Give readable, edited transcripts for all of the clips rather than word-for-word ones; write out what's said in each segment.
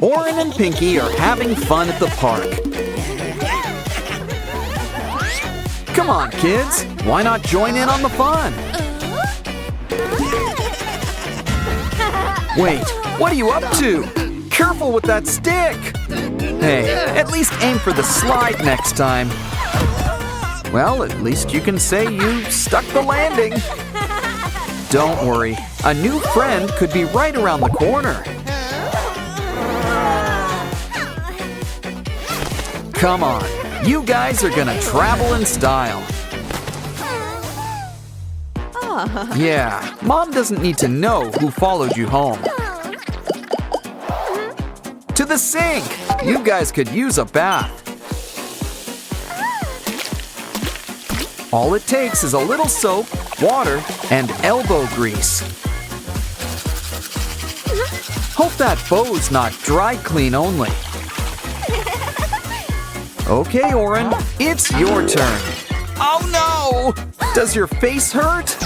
Oren and Pinky are having fun at the park. Come on, kids. Why not join in on the fun? Wait, what are you up to? Careful with that stick! Hey, at least aim for the slide next time. Well, at least you can say you stuck the landing. Don't worry, a new friend could be right around the corner. Come on, you guys are gonna travel in style. Yeah, Mom doesn't need to know who followed you home. To the sink! You guys could use a bath. All it takes is a little soap, water, and elbow grease. Hope that bow's not dry clean only. Okay, Oren, it's your turn. Oh no! Does your face hurt?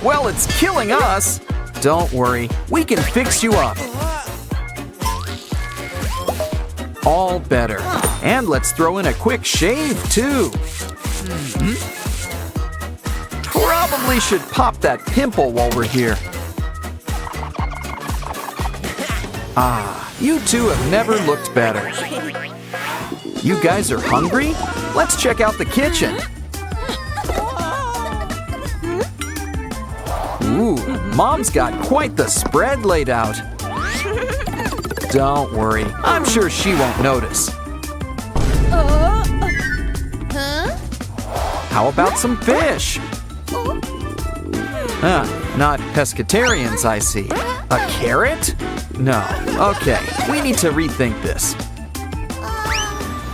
Well, it's killing us. Don't worry, we can fix you up. All better. And let's throw in a quick shave, too. Probably should pop that pimple while we're here. Ah, you two have never looked better. You guys are hungry? Let's check out the kitchen. Ooh, Mom's got quite the spread laid out. Don't worry, I'm sure she won't notice. How about some fish? Not pescatarians, I see. A carrot? No. Okay, we need to rethink this.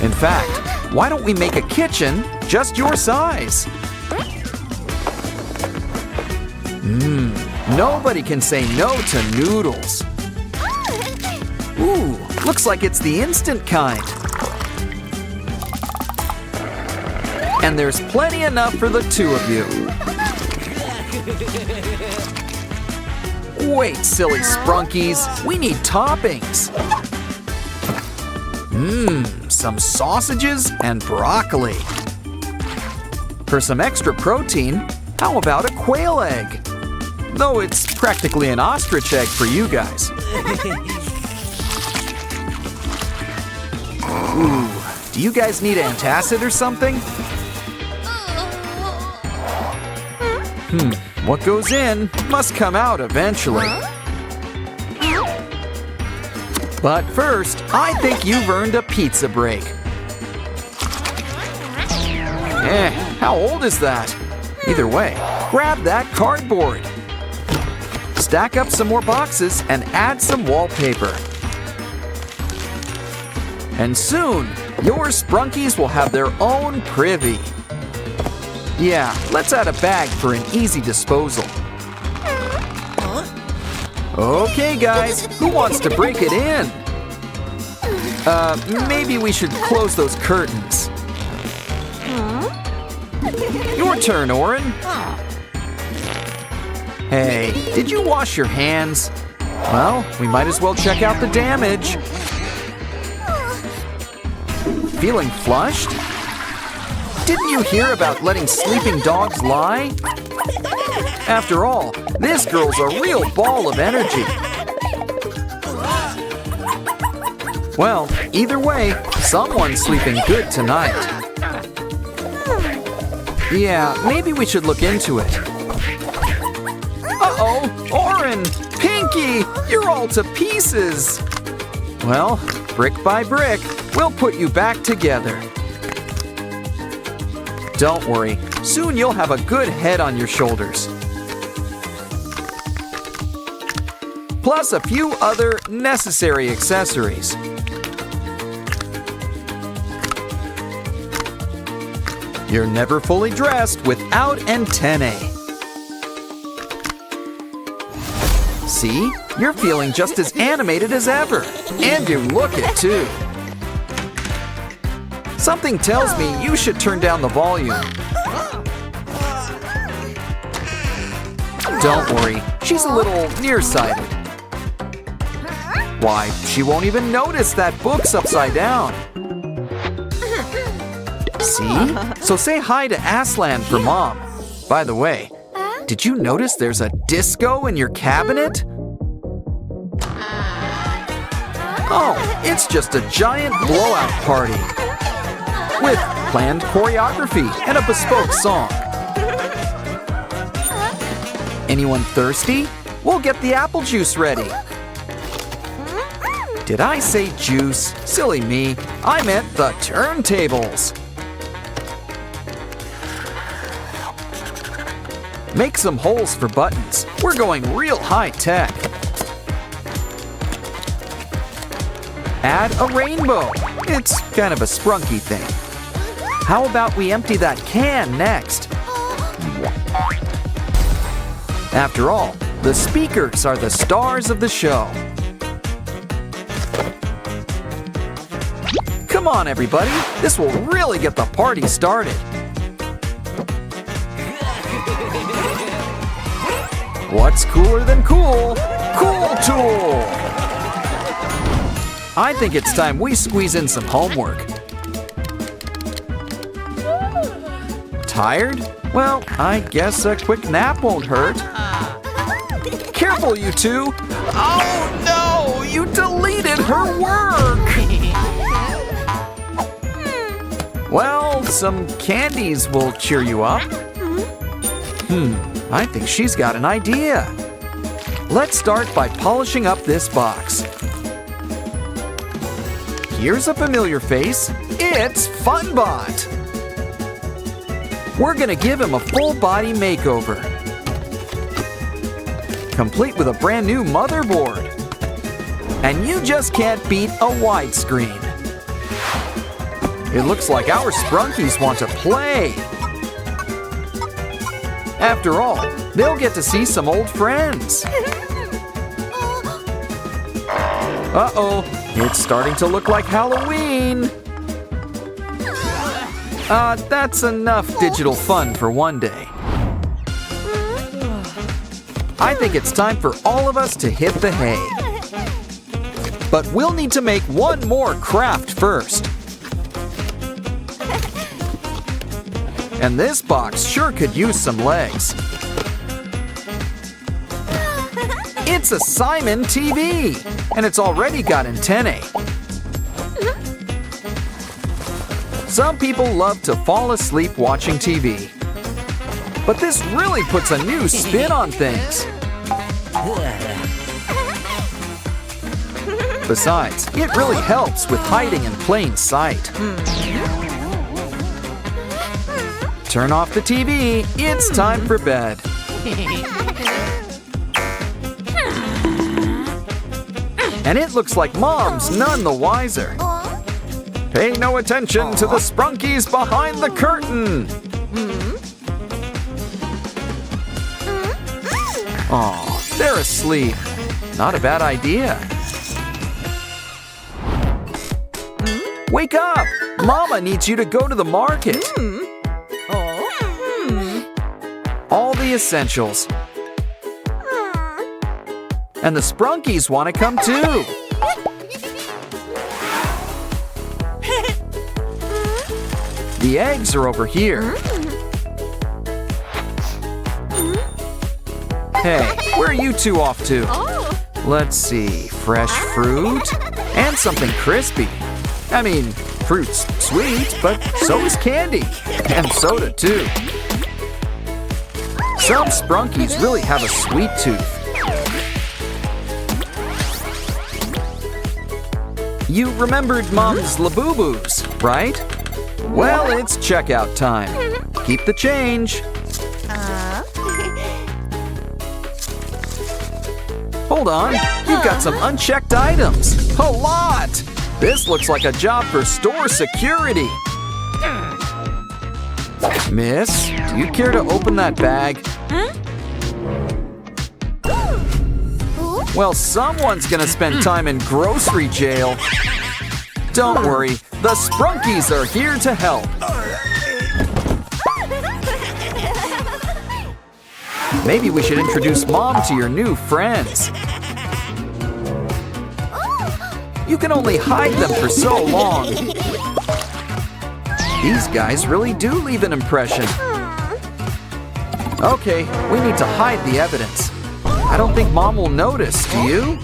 In fact, why don't we make a kitchen just your size? Nobody can say no to noodles. Ooh, looks like it's the instant kind. And there's plenty enough for the two of you. Wait, silly Sprunkies, we need toppings. Some sausages and broccoli. For some extra protein, how about a quail egg? Though it's practically an ostrich egg for you guys. Ooh, do you guys need antacid or something? What goes in must come out eventually. But first, I think you've earned a pizza break. How old is that? Either way, grab that cardboard. Stack up some more boxes and add some wallpaper. And soon, your Sprunkies will have their own privy. Yeah, let's add a bag for an easy disposal. Okay, guys, who wants to break it in? Maybe we should close those curtains. Your turn, Oren. Hey, did you wash your hands? Well, we might as well check out the damage. Feeling flushed? Didn't you hear about letting sleeping dogs lie? After all, this girl's a real ball of energy. Well, either way, someone's sleeping good tonight. Yeah, maybe we should look into it. Uh-oh, Oren, Pinky, you're all to pieces. Well, brick by brick, we'll put you back together. Don't worry, soon you'll have a good head on your shoulders. Plus a few other necessary accessories. You're never fully dressed without antennae. See? You're feeling just as animated as ever. And you look it too. Something tells me you should turn down the volume. Don't worry, she's a little nearsighted. Why, she won't even notice that book's upside down. See? So say hi to Aslan for Mom. By the way, did you notice there's a disco in your cabinet? Oh, it's just a giant blowout party with planned choreography and a bespoke song. Anyone thirsty? We'll get the apple juice ready. Did I say juice? Silly me. I meant the turntables. Make some holes for buttons. We're going real high tech. Add a rainbow. It's kind of a Sprunki thing. How about we empty that can next? After all, the speakers are the stars of the show. Come on, everybody. This will really get the party started. What's cooler than cool? Cool Tool! I think it's time we squeeze in some homework. Tired? Well, I guess a quick nap won't hurt. Careful, you two! Oh no! You deleted her work! Well, some candies will cheer you up. I think she's got an idea. Let's start by polishing up this box. Here's a familiar face. It's Funbot. We're gonna give him a full body makeover, complete with a brand new motherboard. And you just can't beat a widescreen. It looks like our Sprunkies want to play. After all, they'll get to see some old friends. Uh-oh, it's starting to look like Halloween. That's enough digital fun for one day. I think it's time for all of us to hit the hay. But we'll need to make one more craft first. And this box sure could use some legs. It's a Simon TV, and it's already got antennae. Some people love to fall asleep watching TV. But this really puts a new spin on things. Besides, it really helps with hiding in plain sight. Turn off the TV. It's time for bed. And it looks like Mom's none the wiser. Pay no attention to the Sprunkies behind the curtain. Aw, they're asleep. Not a bad idea. Wake up! Mama needs you to go to the market. All the essentials. And the Sprunkies want to come too. The eggs are over here. Hey, where are you two off to? Let's see, fresh fruit and something crispy. I mean, fruit's sweet, but so is candy. And soda too. Some Sprunkies really have a sweet tooth. You remembered Mom's Labubu's, right? Well, it's checkout time. Keep the change. Hold on, you've got some unchecked items. A lot! This looks like a job for store security. Miss, do you care to open that bag? Well, someone's gonna spend time in grocery jail. Don't worry, the Sprunkies are here to help. Maybe we should introduce Mom to your new friends. You can only hide them for so long. These guys really do leave an impression. Okay, we need to hide the evidence. I don't think Mom will notice, do you?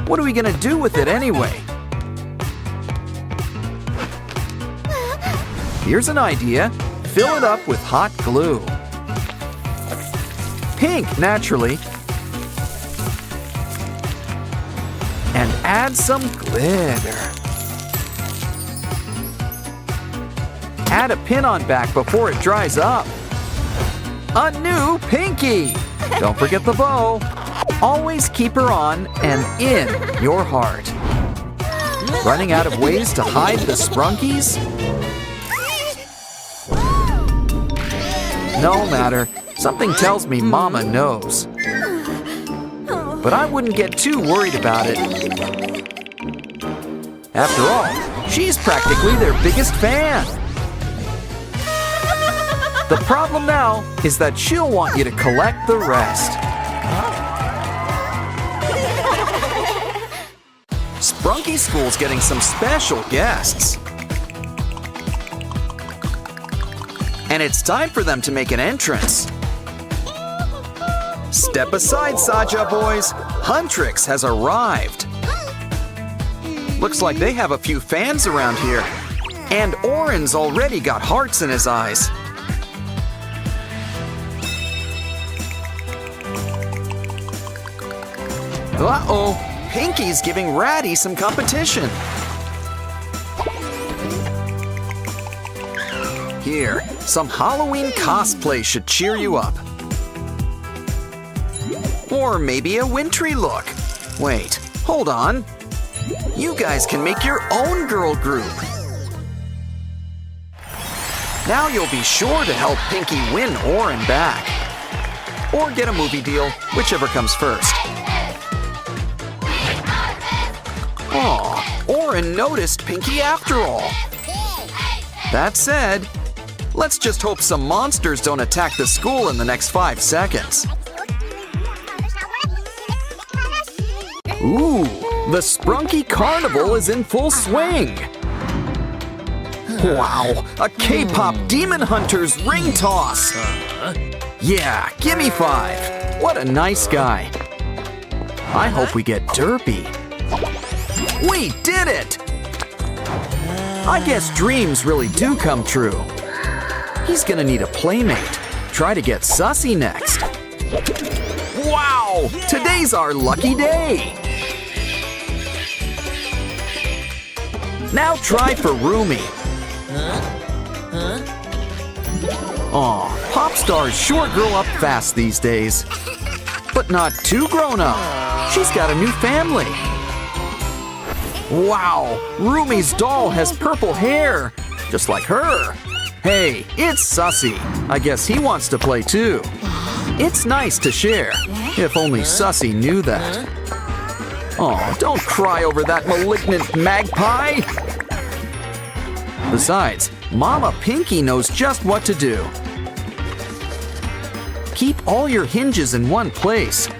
What are we gonna do with it anyway? Here's an idea. Fill it up with hot glue. Pink, naturally. And add some glitter. Add a pin on back before it dries up. A new Pinky! Don't forget the bow. Always keep her on and in your heart. Running out of ways to hide the Sprunkies? No matter. Something tells me Mama knows. But I wouldn't get too worried about it. After all, she's practically their biggest fan. The problem now is that she'll want you to collect the rest. Sprunki School's getting some special guests. And it's time for them to make an entrance. Step aside, Saja boys. Huntrix has arrived. Looks like they have a few fans around here. And Oren's already got hearts in his eyes. Uh-oh, Pinky's giving Ratty some competition. Here, some Halloween cosplay should cheer you up. Or maybe a wintry look. Wait, hold on. You guys can make your own girl group. Now you'll be sure to help Pinky win Oren back. Or get a movie deal, whichever comes first. Aw, Oren noticed Pinky after all. That said, let's just hope some monsters don't attack the school in the next 5 seconds. Ooh, the Sprunki Carnival is in full swing. Wow, a K-pop Demon Hunters ring toss. Yeah, gimme 5. What a nice guy. I hope we get derpy. We did it! I guess dreams really do come true. He's gonna need a playmate. Try to get Sussy next. Wow! Today's our lucky day! Now try for Rumi. Aw, pop stars sure grow up fast these days. But not too grown up. She's got a new family. Wow, Rumi's doll has purple hair, just like her. Hey, it's Sussy. I guess he wants to play too. It's nice to share, if only Sussy knew that. Oh, don't cry over that malignant magpie. Besides, Mama Pinky knows just what to do. Keep all your hinges in one place.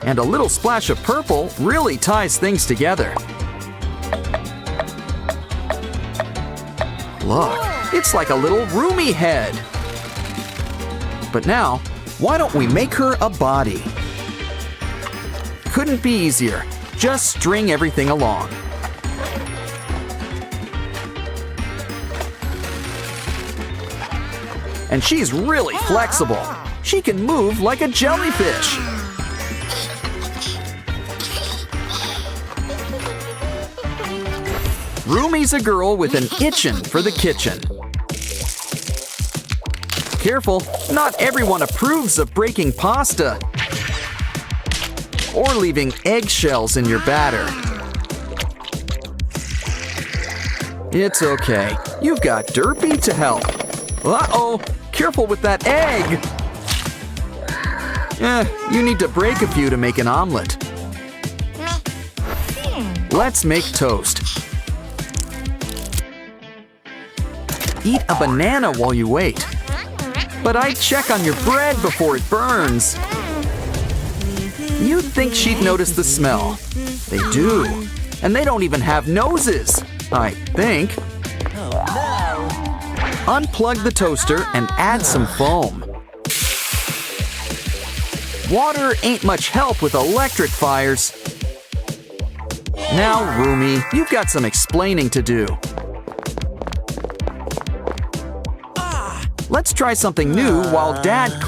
And a little splash of purple really ties things together. Look, it's like a little Rumi head. But now, why don't we make her a body? Couldn't be easier. Just string everything along. And she's really flexible. She can move like a jellyfish. Rumi's a girl with an itchin' for the kitchen. Careful, not everyone approves of breaking pasta or leaving eggshells in your batter. It's okay, you've got Derpy to help. Uh-oh, careful with that egg. You need to break a few to make an omelet. Let's make toast. Eat a banana while you wait. But I'd check on your bread before it burns. You'd think she'd notice the smell. They do. And they don't even have noses, I think. Unplug the toaster and add some foam. Water ain't much help with electric fires. Now, Rumi, you've got some explaining to do. Let's try something new while Dad